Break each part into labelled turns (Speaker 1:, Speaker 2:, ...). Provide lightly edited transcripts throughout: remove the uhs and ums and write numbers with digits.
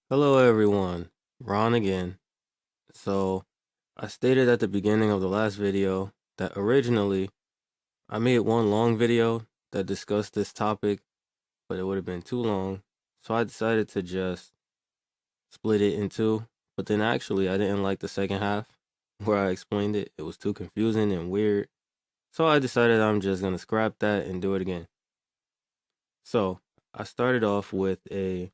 Speaker 1: Hello everyone, Ron again. So, I stated at the beginning of the last video that originally I made one long video that discussed this topic, but it would have been too long. So I decided to just split it in two. But then actually I didn't like the second half where I explained it. It was too confusing and weird. So I decided I'm just going to scrap that and do it again. So, I started off with a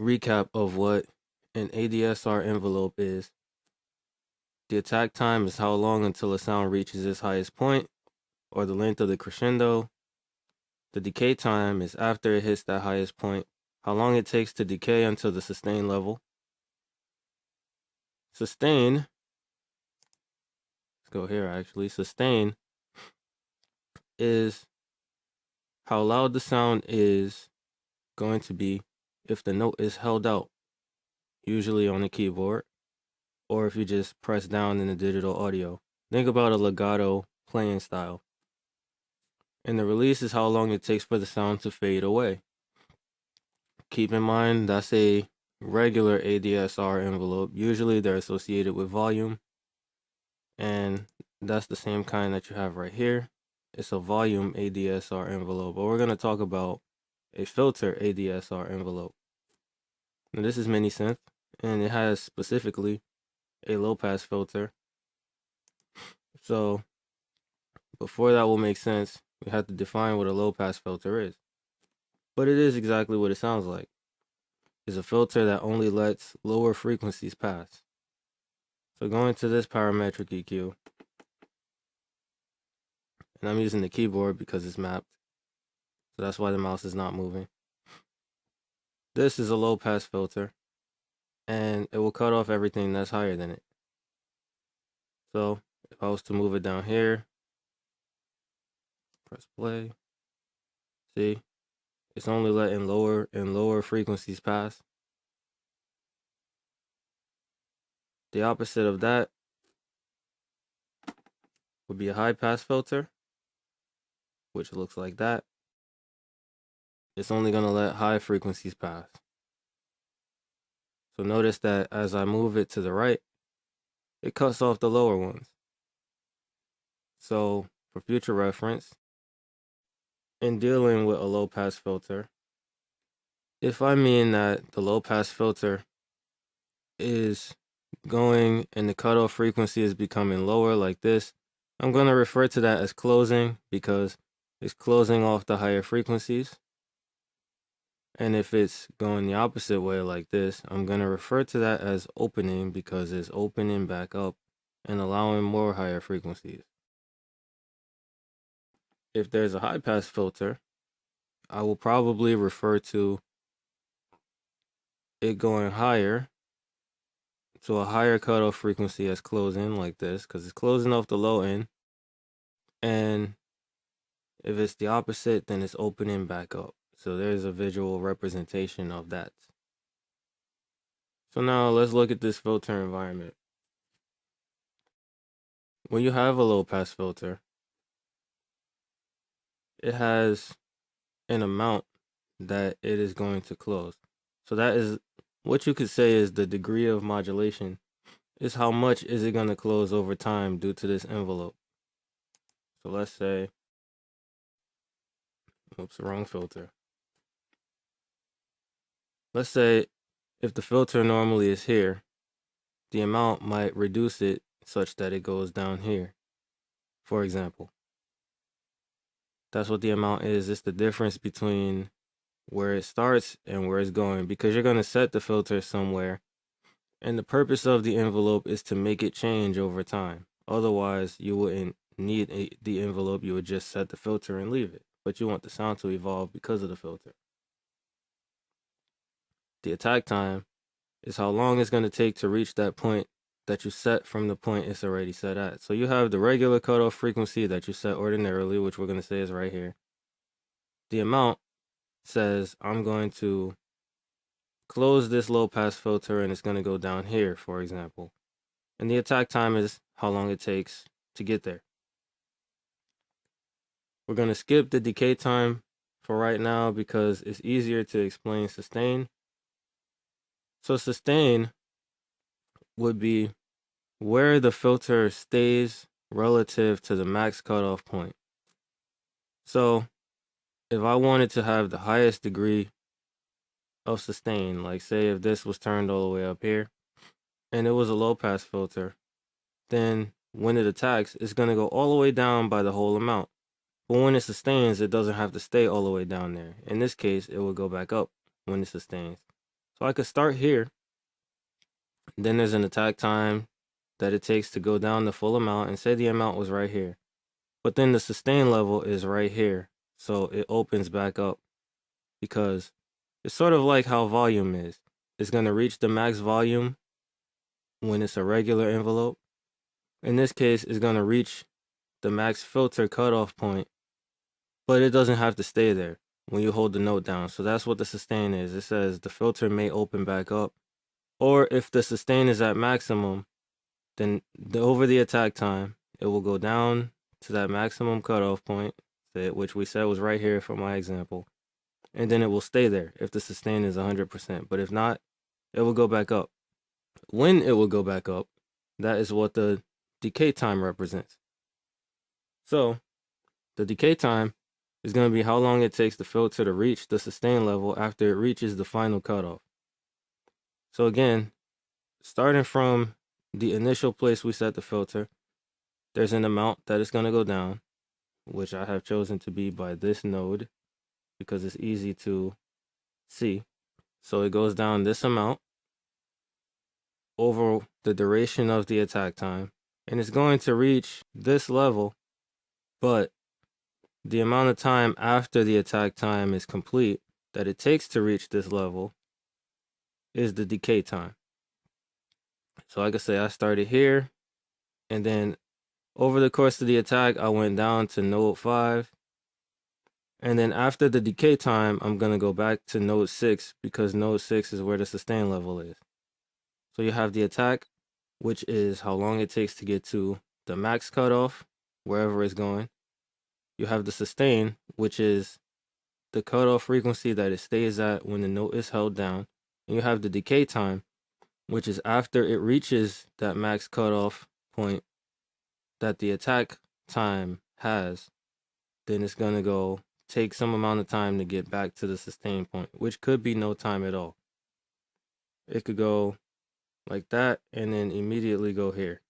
Speaker 1: recap of what an ADSR envelope is. The attack time is how long until a sound reaches its highest point, or the length of the crescendo. The decay time is after it hits that highest point, how long it takes to decay until the sustain level. Sustain, let's go here actually. Sustain is how loud the sound is going to be if the note is held out, usually on the keyboard, or if you just press down in the digital audio. Think about a legato playing style. And the release is how long it takes for the sound to fade away. Keep in mind that's a regular ADSR envelope. Usually they're associated with volume, and that's the same kind that you have right here. It's a volume ADSR envelope, but we're going to talk about a filter ADSR envelope. Now this is mini synth, and it has specifically a low pass filter. So before that will make sense, we have to define what a low pass filter is. But it is exactly what it sounds like. It's a filter that only lets lower frequencies pass. So going to this parametric EQ, and I'm using the keyboard because it's mapped. So that's why the mouse is not moving. This is a low pass filter, and it will cut off everything that's higher than it. So if I was to move it down here, press play, see, it's only letting lower and lower frequencies pass. The opposite of that would be a high pass filter, which looks like that. It's only going to let high frequencies pass. So notice that as I move it to the right, it cuts off the lower ones. So for future reference, in dealing with a low pass filter, if I mean that the low pass filter is going and the cutoff frequency is becoming lower like this, I'm going to refer to that as closing because it's closing off the higher frequencies. And if it's going the opposite way like this, I'm going to refer to that as opening because it's opening back up and allowing more higher frequencies. If there's a high pass filter, I will probably refer to it going higher to a higher cutoff frequency as closing like this because it's closing off the low end. And if it's the opposite, then it's opening back up. So there's a visual representation of that. So now let's look at this filter environment. When you have a low pass filter, it has an amount that it is going to close. So that is what you could say is the degree of modulation is how much is it going to close over time due to this envelope. So let's say, oops, wrong filter. Let's say if the filter normally is here, the amount might reduce it such that it goes down here, for example. That's what the amount is. It's the difference between where it starts and where it's going because you're going to set the filter somewhere. And the purpose of the envelope is to make it change over time. Otherwise, you wouldn't need the envelope. You would just set the filter and leave it. But you want the sound to evolve because of the filter. The attack time is how long it's going to take to reach that point that you set from the point it's already set at. So you have the regular cutoff frequency that you set ordinarily, which we're going to say is right here. The amount says I'm going to close this low pass filter and it's going to go down here, for example. And the attack time is how long it takes to get there. We're going to skip the decay time for right now because it's easier to explain sustain. So sustain would be where the filter stays relative to the max cutoff point. So if I wanted to have the highest degree of sustain, like say if this was turned all the way up here and it was a low pass filter, then when it attacks, it's going to go all the way down by the whole amount. But when it sustains, it doesn't have to stay all the way down there. In this case, it will go back up when it sustains. So I could start here. Then there's an attack time that it takes to go down the full amount, and say the amount was right here. But then the sustain level is right here. So it opens back up because it's sort of like how volume is. It's going to reach the max volume when it's a regular envelope. In this case, it's going to reach the max filter cutoff point, but it doesn't have to stay there when you hold the note down. So that's what the sustain is. It says the filter may open back up, or if the sustain is at maximum, then over the attack time, it will go down to that maximum cutoff point, which we said was right here for my example, and then it will stay there if the sustain is 100%. But if not, it will go back up. When it will go back up, that is what the decay time represents. So the decay time is going to be how long it takes the filter to reach the sustain level after it reaches the final cutoff. So again, starting from the initial place we set the filter, there's an amount that is going to go down, which I have chosen to be by this node because it's easy to see. So it goes down this amount over the duration of the attack time, and it's going to reach this level, but the amount of time after the attack time is complete that it takes to reach this level is the decay time. So like I say, I started here, and then over the course of the attack, I went down to node 5. And then after the decay time, I'm going to go back to node 6 because node 6 is where the sustain level is. So you have the attack, which is how long it takes to get to the max cutoff, wherever it's going. You have the sustain, which is the cutoff frequency that it stays at when the note is held down. And you have the decay time, which is after it reaches that max cutoff point that the attack time has, then it's going to go take some amount of time to get back to the sustain point, which could be no time at all. It could go like that and then immediately go here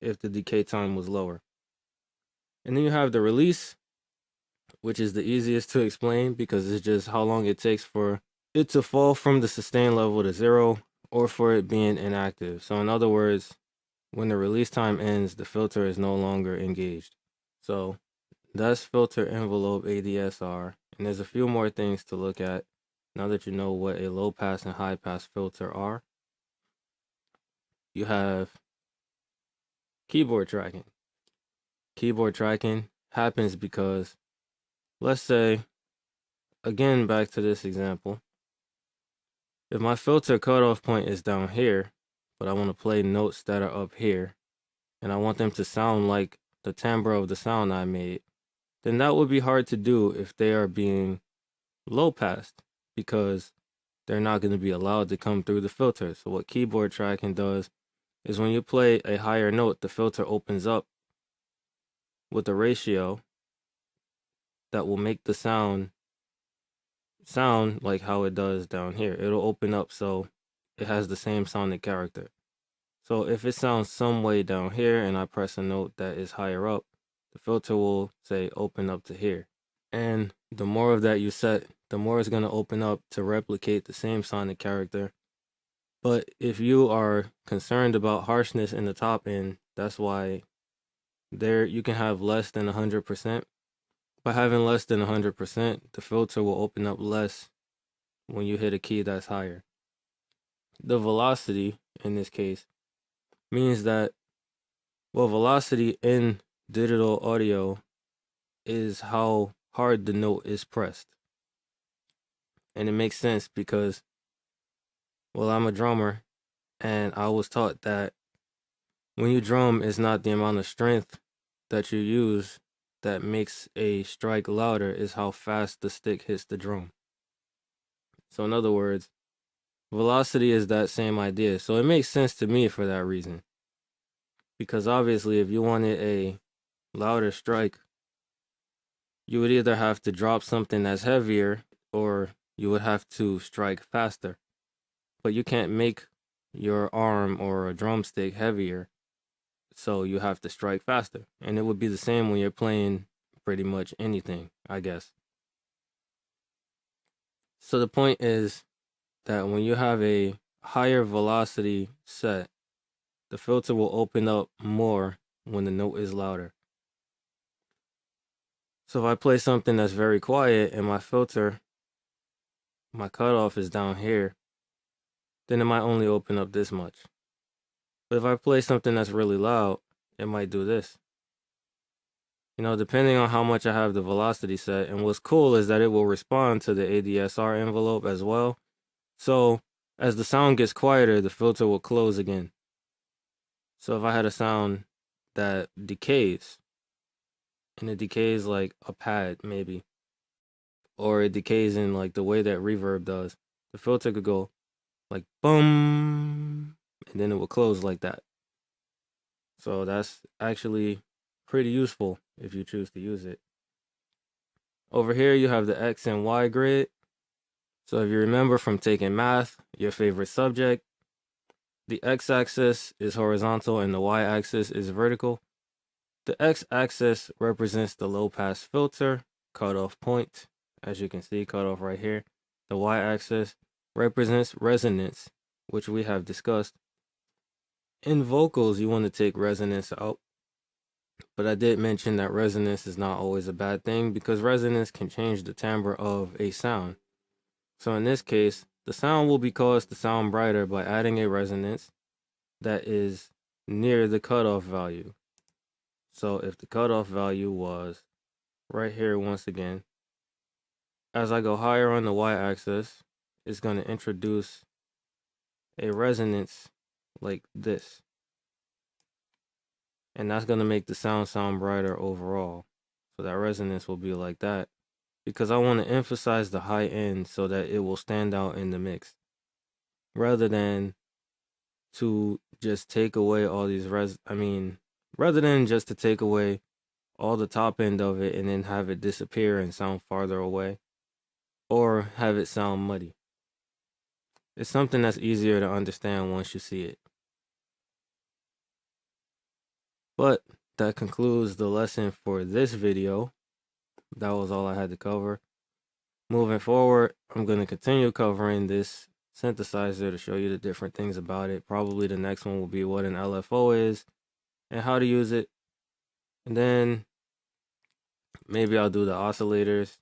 Speaker 1: if the decay time was lower. And then you have the release, which is the easiest to explain because it's just how long it takes for it to fall from the sustain level to 0 or for it being inactive. So in other words, when the release time ends, the filter is no longer engaged. So that's filter envelope ADSR. And there's a few more things to look at now that you know what a low pass and high pass filter are. You have keyboard tracking. Keyboard tracking happens because, let's say, again, back to this example, if my filter cutoff point is down here, but I want to play notes that are up here, and I want them to sound like the timbre of the sound I made, then that would be hard to do if they are being low passed because they're not going to be allowed to come through the filter. So what keyboard tracking does is when you play a higher note, the filter opens up with a ratio that will make the sound like how it does down here. It'll open up so it has the same sounding character. So if it sounds some way down here and I press a note that is higher up, the filter will say open up to here. And the more of that you set, the more it's going to open up to replicate the same sonic character. But if you are concerned about harshness in the top end, that's why there you can have less than 100%. By having less than 100%, the filter will open up less when you hit a key that's higher. The velocity, in this case, means that, well, velocity in digital audio is how hard the note is pressed. And it makes sense because, well, I'm a drummer, and I was taught that when you drum, it's not the amount of strength that you use that makes a strike louder, is how fast the stick hits the drum. So in other words, velocity is that same idea. So it makes sense to me for that reason. Because obviously, if you wanted a louder strike, you would either have to drop something that's heavier or you would have to strike faster. But you can't make your arm or a drumstick heavier, so you have to strike faster. And it would be the same when you're playing pretty much anything, I guess. So the point is that when you have a higher velocity set, the filter will open up more when the note is louder. So if I play something that's very quiet and my filter, my cutoff is down here, then it might only open up this much. But if I play something that's really loud, it might do this. You know, depending on how much I have the velocity set. And what's cool is that it will respond to the ADSR envelope as well. So as the sound gets quieter, the filter will close again. So if I had a sound that decays, and it decays like a pad maybe, or it decays in like the way that reverb does, the filter could go like boom, and then it will close like that. So that's actually pretty useful if you choose to use it. Over here you have the X and Y grid. So if you remember from taking math, your favorite subject, the X-axis is horizontal and the Y-axis is vertical. The X-axis represents the low-pass filter, cutoff point, as you can see, cutoff right here. The Y-axis represents resonance, which we have discussed. In vocals, you want to take resonance out. But I did mention that resonance is not always a bad thing because resonance can change the timbre of a sound. So in this case, the sound will be caused to sound brighter by adding a resonance that is near the cutoff value. So if the cutoff value was right here once again, as I go higher on the Y-axis, it's going to introduce a resonance like this. And that's going to make the sound brighter overall. So that resonance will be like that. Because I want to emphasize the high end so that it will stand out in the mix. Rather than to just take away all these rather than just to take away all the top end of it and then have it disappear and sound farther away. Or have it sound muddy. It's something that's easier to understand once you see it. But that concludes the lesson for this video. That was all I had to cover. Moving forward, I'm going to continue covering this synthesizer to show you the different things about it. Probably the next one will be what an LFO is and how to use it. And then maybe I'll do the oscillators,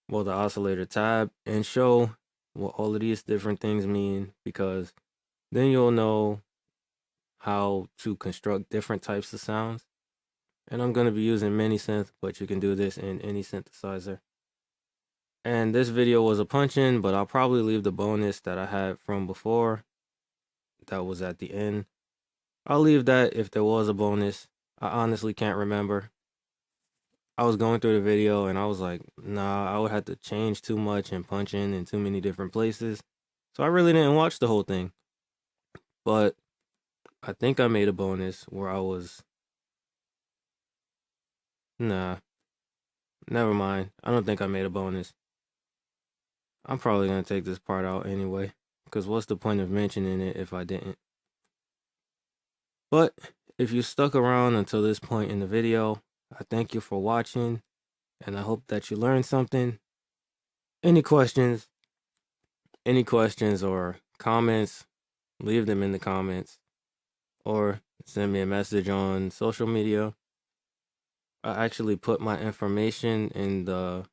Speaker 1: well, the oscillator tab, and show what all of these different things mean, because then you'll know how to construct different types of sounds. And I'm going to be using mini synth, but you can do this in any synthesizer. And this video was a punch-in, but I'll probably leave the bonus that I had from before that was at the end. I'll leave that if there was a bonus. I honestly can't remember. I was going through the video and I was like, nah, I would have to change too much and punch in too many different places. So I really didn't watch the whole thing. But I think I made a bonus where I was... Nah, never mind. I don't think I made a bonus. I'm probably going to take this part out anyway, because what's the point of mentioning it if I didn't? But if you stuck around until this point in the video, I thank you for watching, and I hope that you learned something. Any questions or comments, leave them in the comments, or send me a message on social media. I actually put my information in the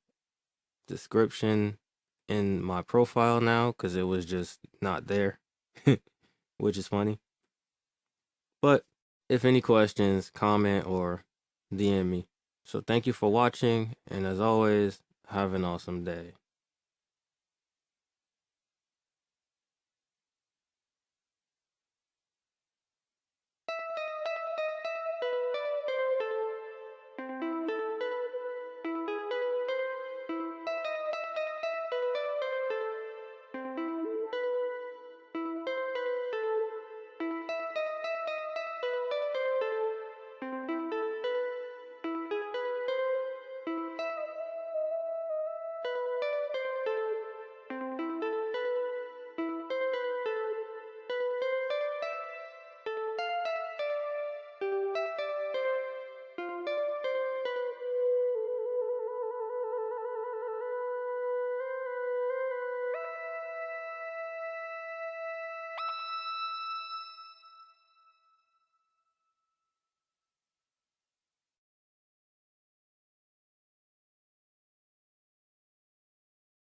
Speaker 1: description in my profile now because it was just not there, which is funny. But if any questions, comment or DM me. So thank you for watching, and as always, have an awesome day.